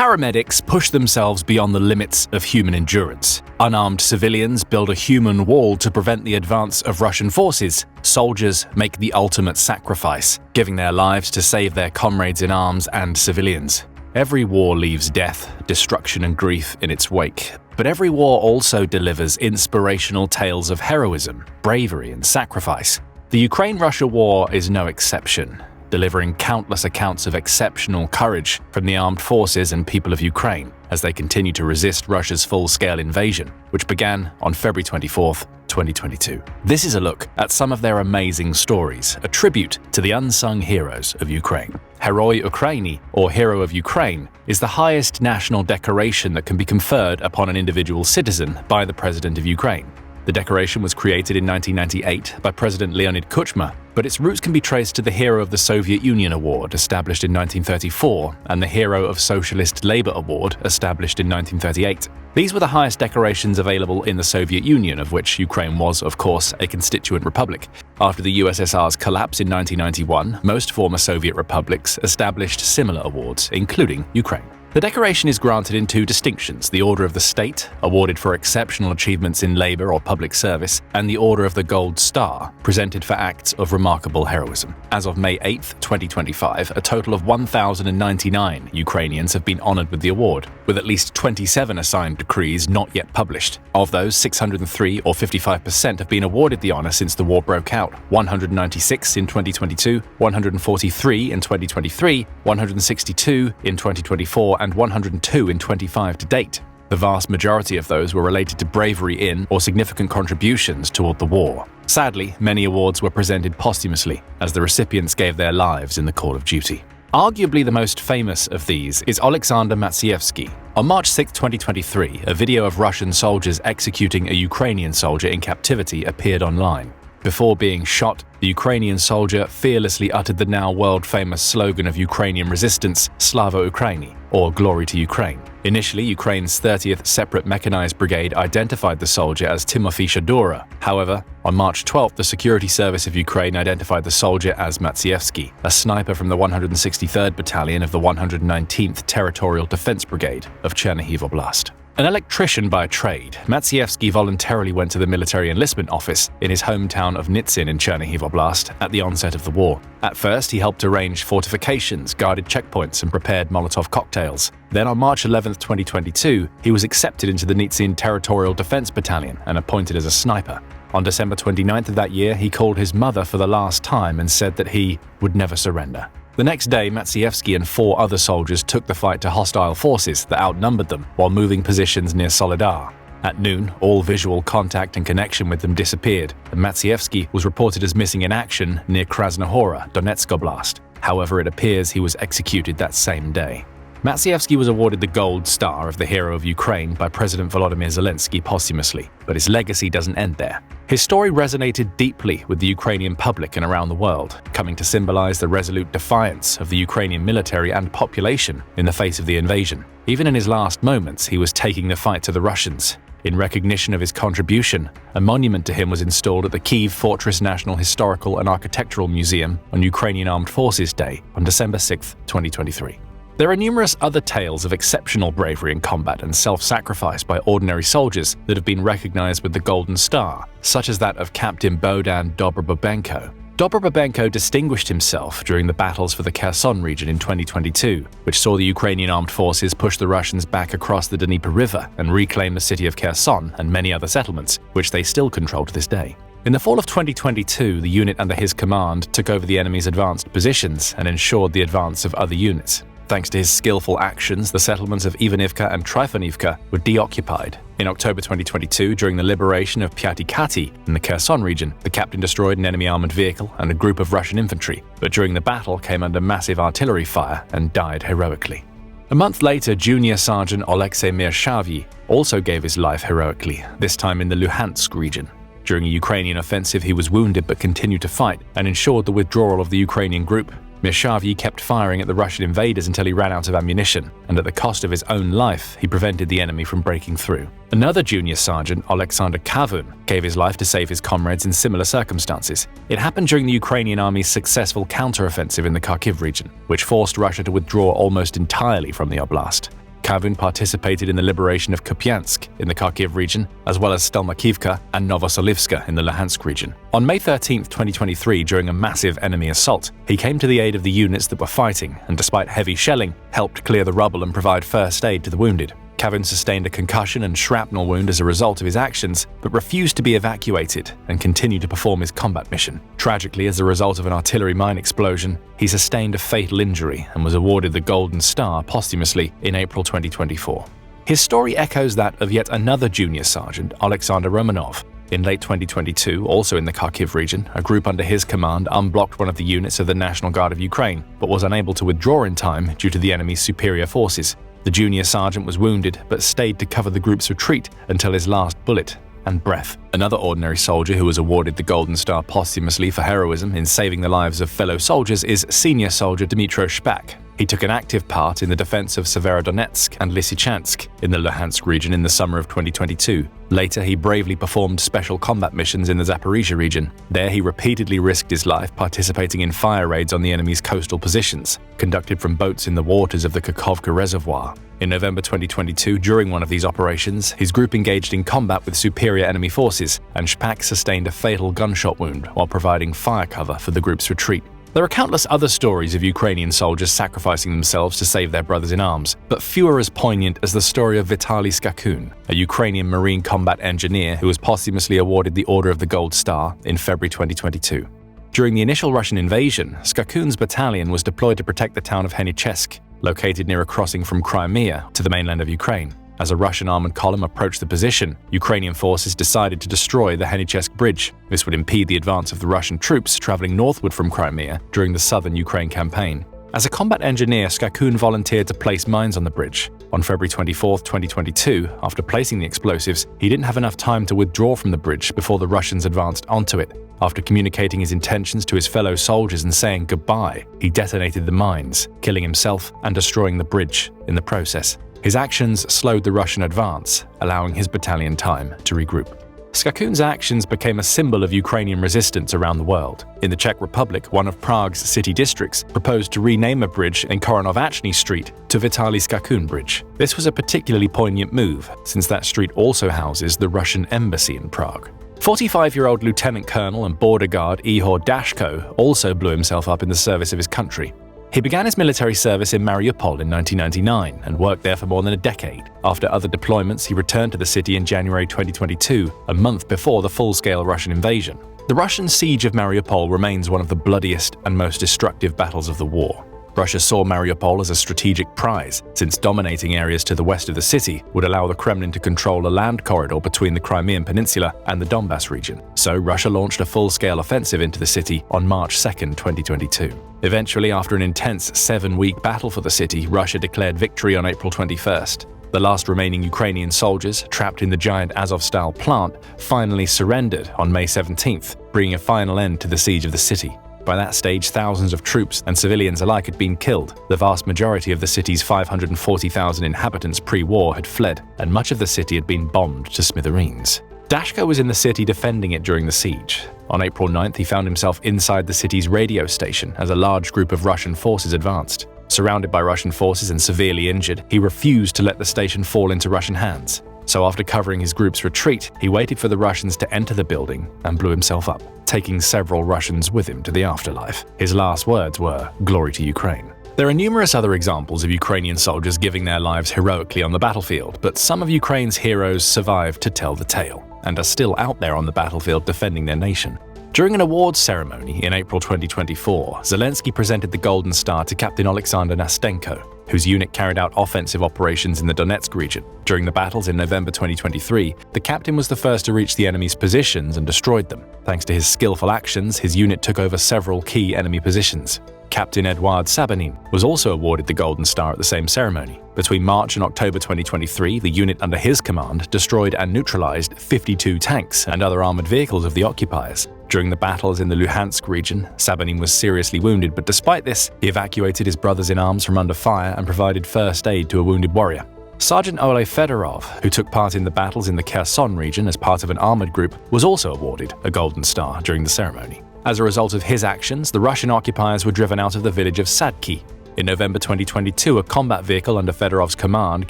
Paramedics push themselves beyond the limits of human endurance. Unarmed civilians build a human wall to prevent the advance of Russian forces. Soldiers make the ultimate sacrifice, giving their lives to save their comrades in arms and civilians. Every war leaves death, destruction and grief in its wake, but every war also delivers inspirational tales of heroism, bravery and sacrifice. The Ukraine-Russia war is no exception, delivering countless accounts of exceptional courage from the armed forces and people of Ukraine as they continue to resist Russia's full-scale invasion, which began on February 24, 2022. This is a look at some of their amazing stories, a tribute to the unsung heroes of Ukraine. Heroi Ukraini, or Hero of Ukraine, is the highest national decoration that can be conferred upon an individual citizen by the President of Ukraine. The decoration was created in 1998 by President Leonid Kuchma, but its roots can be traced to the Hero of the Soviet Union Award, established in 1934, and the Hero of Socialist Labor Award, established in 1938. These were the highest decorations available in the Soviet Union, of which Ukraine was, of course, a constituent republic. After the USSR's collapse in 1991, most former Soviet republics established similar awards, including Ukraine. The decoration is granted in two distinctions: the Order of the State, awarded for exceptional achievements in labor or public service, and the Order of the Gold Star, presented for acts of remarkable heroism. As of May 8, 2025, a total of 1,099 Ukrainians have been honored with the award, with at least 27 assigned decrees not yet published. Of those, 603 or 55% have been awarded the honor since the war broke out, 196 in 2022, 143 in 2023, 162 in 2024, and 102 in 25 to date. The vast majority of those were related to bravery in or significant contributions toward the war. Sadly, many awards were presented posthumously, as the recipients gave their lives in the call of duty. Arguably the most famous of these is Alexander Matsvski. On March 6, 2023, a video of Russian soldiers executing a Ukrainian soldier in captivity appeared online. Before being shot, the Ukrainian soldier fearlessly uttered the now world-famous slogan of Ukrainian resistance, Slava Ukraini, or Glory to Ukraine. Initially, Ukraine's 30th Separate Mechanized Brigade identified the soldier as Timofey Shadura. However, on March 12th, the Security Service of Ukraine identified the soldier as Matsvski, a sniper from the 163rd Battalion of the 119th Territorial Defense Brigade of Chernihiv Oblast. An electrician by trade, Matsvski voluntarily went to the military enlistment office in his hometown of Nitsin in Chernihiv Oblast at the onset of the war. At first, he helped arrange fortifications, guarded checkpoints, and prepared Molotov cocktails. Then on March 11, 2022, he was accepted into the Nitsin Territorial Defense Battalion and appointed as a sniper. On December 29th of that year, he called his mother for the last time and said that he would never surrender. The next day, Matsvski and 4 other soldiers took the fight to hostile forces that outnumbered them while moving positions near Soledar. At noon, all visual contact and connection with them disappeared, and Matsvski was reported as missing in action near Krasnohora, Donetsk Oblast. However, it appears he was executed that same day. Matsvski was awarded the Gold Star of the Hero of Ukraine by President Volodymyr Zelensky posthumously, but his legacy doesn't end there. His story resonated deeply with the Ukrainian public and around the world, coming to symbolize the resolute defiance of the Ukrainian military and population in the face of the invasion. Even in his last moments, he was taking the fight to the Russians. In recognition of his contribution, a monument to him was installed at the Kyiv Fortress National Historical and Architectural Museum on Ukrainian Armed Forces Day on December 6, 2023. There are numerous other tales of exceptional bravery in combat and self-sacrifice by ordinary soldiers that have been recognized with the Golden Star, such as that of Captain Bohdan Dobra Babenko. Dobra Babenko distinguished himself during the battles for the Kherson region in 2022, which saw the Ukrainian armed forces push the Russians back across the Dnieper River and reclaim the city of Kherson and many other settlements, which they still control to this day. In the fall of 2022, the unit under his command took over the enemy's advanced positions and ensured the advance of other units. Thanks to his skillful actions, the settlements of Ivanivka and Tryfonivka were deoccupied. In October 2022, during the liberation of Pyatikati in the Kherson region, the captain destroyed an enemy armored vehicle and a group of Russian infantry, but during the battle came under massive artillery fire and died heroically. A month later, Junior Sergeant Oleksiy Mirshavyi also gave his life heroically, this time in the Luhansk region. During a Ukrainian offensive, he was wounded but continued to fight and ensured the withdrawal of the Ukrainian group. Mirshavyi kept firing at the Russian invaders until he ran out of ammunition, and at the cost of his own life, he prevented the enemy from breaking through. Another junior sergeant, Alexander Kavun, gave his life to save his comrades in similar circumstances. It happened during the Ukrainian army's successful counteroffensive in the Kharkiv region, which forced Russia to withdraw almost entirely from the oblast. Kavun participated in the liberation of Kupiansk in the Kharkiv region, as well as Stelmakivka and Novoselivska in the Luhansk region. On May 13, 2023, during a massive enemy assault, he came to the aid of the units that were fighting and, despite heavy shelling, helped clear the rubble and provide first aid to the wounded. Kavun sustained a concussion and shrapnel wound as a result of his actions, but refused to be evacuated and continued to perform his combat mission. Tragically, as a result of an artillery mine explosion, he sustained a fatal injury and was awarded the Golden Star posthumously in April 2024. His story echoes that of yet another junior sergeant, Alexander Romanov. In late 2022, also in the Kharkiv region, a group under his command unblocked one of the units of the National Guard of Ukraine, but was unable to withdraw in time due to the enemy's superior forces. The junior sergeant was wounded, but stayed to cover the group's retreat until his last bullet and breath. Another ordinary soldier who was awarded the Golden Star posthumously for heroism in saving the lives of fellow soldiers is senior soldier Dmytro Shpak. He took an active part in the defense of Severodonetsk and Lysychansk in the Luhansk region in the summer of 2022. Later, he bravely performed special combat missions in the Zaporizhia region. There, he repeatedly risked his life participating in fire raids on the enemy's coastal positions, conducted from boats in the waters of the Kakhovka Reservoir. In November 2022, during one of these operations, his group engaged in combat with superior enemy forces, and Shpak sustained a fatal gunshot wound while providing fire cover for the group's retreat. There are countless other stories of Ukrainian soldiers sacrificing themselves to save their brothers in arms, but few are as poignant as the story of Vitali Skakun, a Ukrainian Marine combat engineer who was posthumously awarded the Order of the Gold Star in February 2022. During the initial Russian invasion, Skakun's battalion was deployed to protect the town of Henichesk, located near a crossing from Crimea to the mainland of Ukraine. As a Russian armored column approached the position, Ukrainian forces decided to destroy the Henichesk bridge. This would impede the advance of the Russian troops traveling northward from Crimea during the southern Ukraine campaign. As a combat engineer, Skakun volunteered to place mines on the bridge. On February 24, 2022, after placing the explosives, he didn't have enough time to withdraw from the bridge before the Russians advanced onto it. After communicating his intentions to his fellow soldiers and saying goodbye, he detonated the mines, killing himself and destroying the bridge in the process. His actions slowed the Russian advance, allowing his battalion time to regroup. Skakun's actions became a symbol of Ukrainian resistance around the world. In the Czech Republic, one of Prague's city districts proposed to rename a bridge in Koronováčný Street to Vitali Skakun Bridge. This was a particularly poignant move, since that street also houses the Russian embassy in Prague. 45-year-old Lieutenant Colonel and border guard Ihor Dashko also blew himself up in the service of his country. He began his military service in Mariupol in 1999 and worked there for more than a decade. After other deployments, he returned to the city in January 2022, a month before the full-scale Russian invasion. The Russian siege of Mariupol remains one of the bloodiest and most destructive battles of the war. Russia saw Mariupol as a strategic prize, since dominating areas to the west of the city would allow the Kremlin to control a land corridor between the Crimean Peninsula and the Donbas region. So Russia launched a full-scale offensive into the city on March 2, 2022. Eventually, after an intense 7-week battle for the city, Russia declared victory on April 21st. The last remaining Ukrainian soldiers, trapped in the giant Azovstal plant, finally surrendered on May 17th, bringing a final end to the siege of the city. By that stage, thousands of troops and civilians alike had been killed. The vast majority of the city's 540,000 inhabitants pre-war had fled, and much of the city had been bombed to smithereens. Dashko was in the city defending it during the siege. On April 9th, he found himself inside the city's radio station as a large group of Russian forces advanced. Surrounded by Russian forces and severely injured, he refused to let the station fall into Russian hands. So after covering his group's retreat, he waited for the Russians to enter the building and blew himself up, taking several Russians with him to the afterlife. His last words were, "Glory to Ukraine." There are numerous other examples of Ukrainian soldiers giving their lives heroically on the battlefield, but some of Ukraine's heroes survived to tell the tale, and are still out there on the battlefield defending their nation. During an awards ceremony in April 2024, Zelensky presented the Golden Star to Captain Alexander Nastenko, whose unit carried out offensive operations in the Donetsk region. During the battles in November 2023, the captain was the first to reach the enemy's positions and destroyed them. Thanks to his skillful actions, his unit took over several key enemy positions. Captain Eduard Sabanin was also awarded the Golden Star at the same ceremony. Between March and October 2023, the unit under his command destroyed and neutralized 52 tanks and other armored vehicles of the occupiers. During the battles in the Luhansk region, Sabanin was seriously wounded, but despite this, he evacuated his brothers-in-arms from under fire and provided first aid to a wounded warrior. Sergeant Ole Fedorov, who took part in the battles in the Kherson region as part of an armored group, was also awarded a Golden Star during the ceremony. As a result of his actions, the Russian occupiers were driven out of the village of Sadki. In November 2022, a combat vehicle under Fedorov's command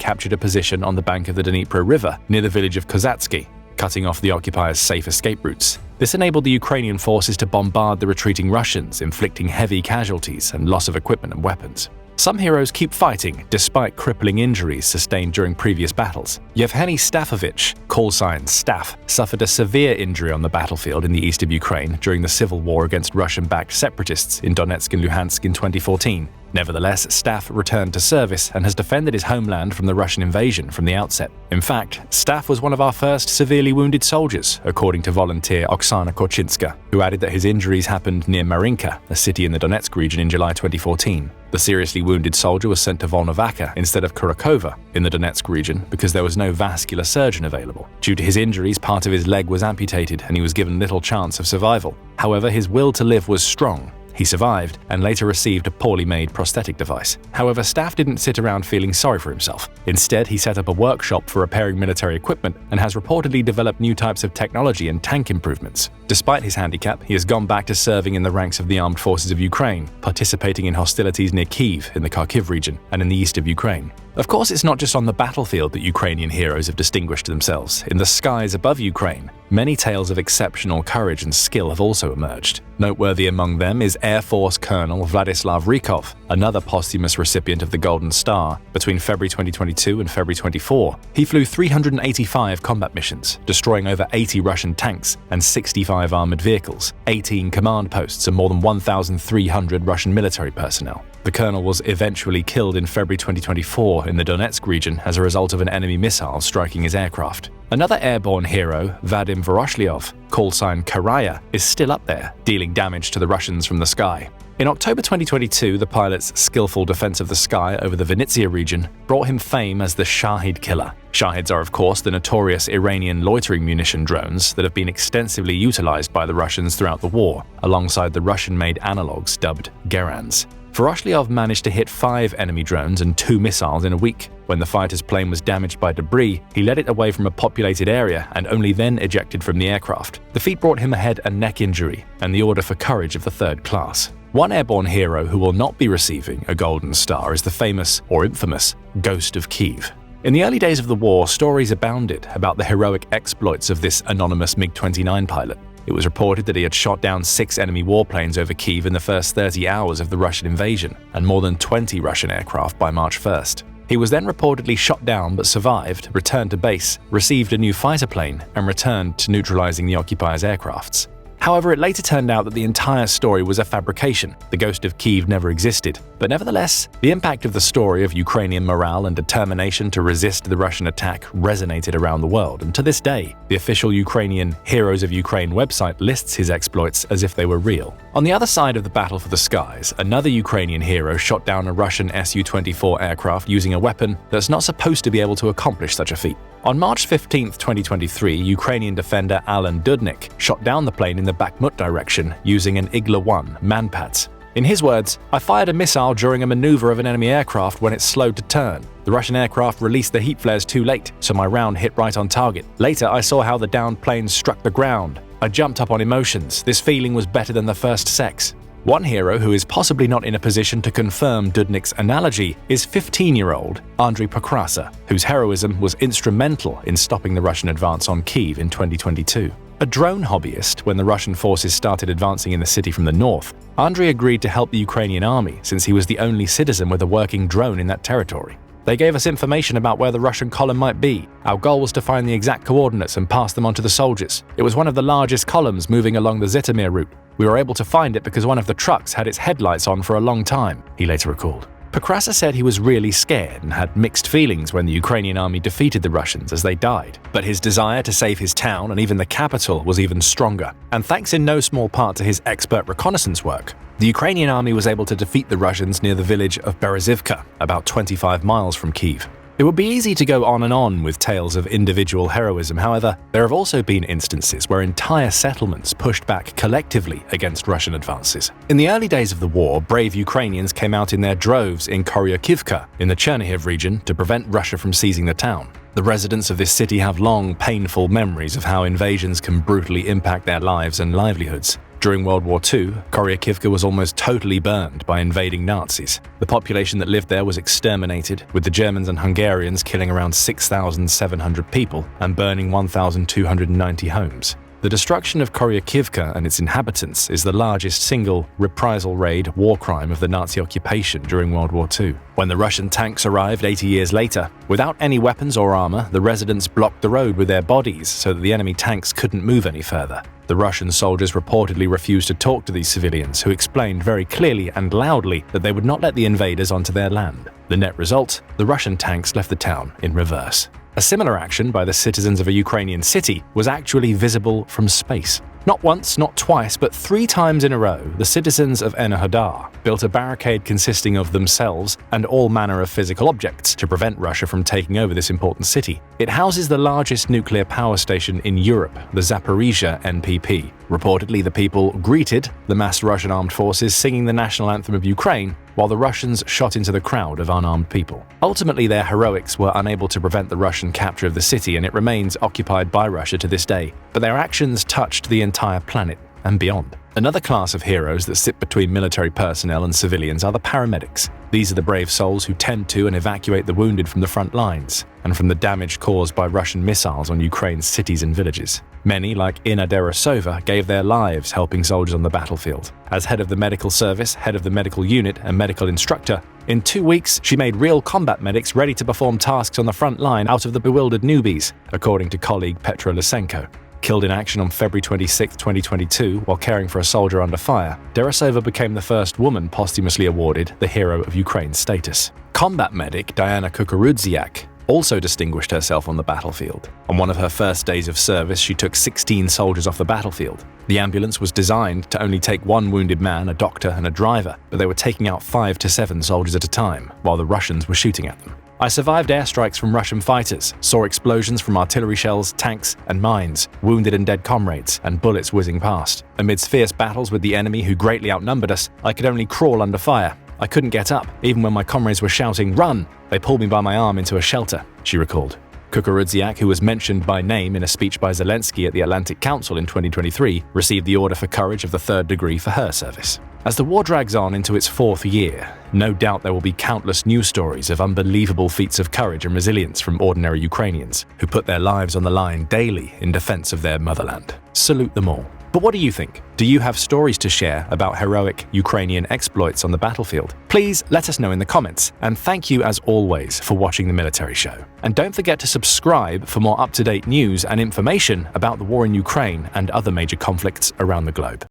captured a position on the bank of the Dnipro River near the village of Kozatsky, cutting off the occupiers' safe escape routes. This enabled the Ukrainian forces to bombard the retreating Russians, inflicting heavy casualties and loss of equipment and weapons. Some heroes keep fighting despite crippling injuries sustained during previous battles. Yevgeny Stafovich, call sign Staff, suffered a severe injury on the battlefield in the east of Ukraine during the civil war against Russian-backed separatists in Donetsk and Luhansk in 2014. Nevertheless, Staff returned to service and has defended his homeland from the Russian invasion from the outset. In fact, Staff was one of our first severely wounded soldiers, according to volunteer Oksana Korchinska, who added that his injuries happened near Marinka, a city in the Donetsk region, in July 2014. The seriously wounded soldier was sent to Volnovakha instead of Kurokova in the Donetsk region because there was no vascular surgeon available. Due to his injuries, part of his leg was amputated and he was given little chance of survival. However, his will to live was strong. He survived and later received a poorly made prosthetic device. However, Staff didn't sit around feeling sorry for himself. Instead, he set up a workshop for repairing military equipment and has reportedly developed new types of technology and tank improvements. Despite his handicap, he has gone back to serving in the ranks of the armed forces of Ukraine, participating in hostilities near Kyiv in the Kharkiv region and in the east of Ukraine. Of course, it's not just on the battlefield that Ukrainian heroes have distinguished themselves. In the skies above Ukraine, many tales of exceptional courage and skill have also emerged. Noteworthy among them is Air Force Colonel Vladislav Rykov, another posthumous recipient of the Golden Star. Between February 2022 and February 24, he flew 385 combat missions, destroying over 80 Russian tanks and 65 armored vehicles, 18 command posts, and more than 1,300 Russian military personnel. The colonel was eventually killed in February 2024 in the Donetsk region as a result of an enemy missile striking his aircraft. Another airborne hero, Vadim Voroshlyov, call sign Karaya, is still up there, dealing damage to the Russians from the sky. In October 2022, the pilot's skillful defense of the sky over the Vinnytsia region brought him fame as the Shahid killer. Shahids are, of course, the notorious Iranian loitering munition drones that have been extensively utilized by the Russians throughout the war, alongside the Russian-made analogs dubbed Gerans. Voroshlyov managed to hit 5 enemy drones and 2 missiles in a week. When the fighter's plane was damaged by debris, he led it away from a populated area and only then ejected from the aircraft. The feat brought him a head and neck injury and the Order for Courage of the 3rd class. One airborne hero who will not be receiving a Golden Star is the famous, or infamous, Ghost of Kyiv. In the early days of the war, stories abounded about the heroic exploits of this anonymous MiG-29 pilot. It was reported that he had shot down 6 enemy warplanes over Kyiv in the first 30 hours of the Russian invasion, and more than 20 Russian aircraft by March 1st. He was then reportedly shot down but survived, returned to base, received a new fighter plane, and returned to neutralizing the occupiers' aircrafts. However, it later turned out that the entire story was a fabrication. The Ghost of Kyiv never existed. But nevertheless, the impact of the story of Ukrainian morale and determination to resist the Russian attack resonated around the world, and to this day, the official Ukrainian Heroes of Ukraine website lists his exploits as if they were real. On the other side of the battle for the skies, another Ukrainian hero shot down a Russian Su-24 aircraft using a weapon that's not supposed to be able to accomplish such a feat. On March 15, 2023, Ukrainian defender Alan Dudnik shot down the plane in the Bakhmut direction using an Igla-1 Manpads. In his words, "I fired a missile during a maneuver of an enemy aircraft when it slowed to turn. The Russian aircraft released the heat flares too late, so my round hit right on target. Later, I saw how the downed plane struck the ground. I jumped up on emotions. This feeling was better than the first sex." One hero who is possibly not in a position to confirm Dudnik's analogy is 15-year-old Andriy Pokrasa, whose heroism was instrumental in stopping the Russian advance on Kyiv in 2022. A drone hobbyist, when the Russian forces started advancing in the city from the north, Andriy agreed to help the Ukrainian army since he was the only citizen with a working drone in that territory. "They gave us information about where the Russian column might be. Our goal was to find the exact coordinates and pass them on to the soldiers. It was one of the largest columns moving along the Zhytomyr route. We were able to find it because one of the trucks had its headlights on for a long time," he later recalled. Pokrasa said he was really scared and had mixed feelings when the Ukrainian army defeated the Russians as they died. But his desire to save his town and even the capital was even stronger. And thanks in no small part to his expert reconnaissance work, the Ukrainian army was able to defeat the Russians near the village of Berezivka, about 25 miles from Kyiv. It would be easy to go on and on with tales of individual heroism. However, there have also been instances where entire settlements pushed back collectively against Russian advances. In the early days of the war, brave Ukrainians came out in their droves in Corifka in the Chernihiv region to prevent Russia from seizing the town. The residents of this city have long, painful memories of how invasions can brutally impact their lives and livelihoods. During World War II, Corifka was almost totally burned by invading Nazis. The population that lived there was exterminated, with the Germans and Hungarians killing around 6,700 people and burning 1,290 homes. The destruction of Corifka and its inhabitants is the largest single reprisal raid war crime of the Nazi occupation during World War II. When the Russian tanks arrived 80 years later, without any weapons or armor, the residents blocked the road with their bodies so that the enemy tanks couldn't move any further. The Russian soldiers reportedly refused to talk to these civilians, who explained very clearly and loudly that they would not let the invaders onto their land. The net result? The Russian tanks left the town in reverse. A similar action by the citizens of a Ukrainian city was actually visible from space. Not once, not twice, but 3 times in a row, the citizens of Enerhodar built a barricade consisting of themselves and all manner of physical objects to prevent Russia from taking over this important city. It houses the largest nuclear power station in Europe, the Zaporizhzhia NPP. Reportedly, the people greeted the massed Russian armed forces singing the national anthem of Ukraine, while the Russians shot into the crowd of unarmed people. Ultimately, their heroics were unable to prevent the Russian capture of the city, and it remains occupied by Russia to this day. But their actions touched the entire planet and beyond. Another class of heroes that sit between military personnel and civilians are the paramedics. These are the brave souls who tend to and evacuate the wounded from the front lines and from the damage caused by Russian missiles on Ukraine's cities and villages. Many, like Inna Derosova, gave their lives helping soldiers on the battlefield. As head of the medical service, head of the medical unit, and medical instructor, in 2 weeks she made real combat medics ready to perform tasks on the front line out of the bewildered newbies, according to colleague Petro Lysenko. Killed in action on February 26, 2022, while caring for a soldier under fire, Derosova became the first woman posthumously awarded the Hero of Ukraine status. Combat medic Diana Kukurudziak also distinguished herself on the battlefield. On one of her first days of service, she took 16 soldiers off the battlefield. The ambulance was designed to only take 1 wounded man, a doctor, and a driver, but they were taking out 5 to 7 soldiers at a time, while the Russians were shooting at them. I survived airstrikes from Russian fighters, saw explosions from artillery shells, tanks, and mines, wounded and dead comrades, and bullets whizzing past. Amidst fierce battles with the enemy who greatly outnumbered us, I could only crawl under fire. I couldn't get up, even when my comrades were shouting, "Run!" They pulled me by my arm into a shelter, she recalled. Kukurudziak, who was mentioned by name in a speech by Zelensky at the Atlantic Council in 2023, received the Order for Courage of the 3rd degree for her service. As the war drags on into its 4th year, no doubt there will be countless news stories of unbelievable feats of courage and resilience from ordinary Ukrainians who put their lives on the line daily in defense of their motherland. Salute them all. But what do you think? Do you have stories to share about heroic Ukrainian exploits on the battlefield? Please let us know in the comments, and thank you as always for watching The Military Show. And don't forget to subscribe for more up-to-date news and information about the war in Ukraine and other major conflicts around the globe.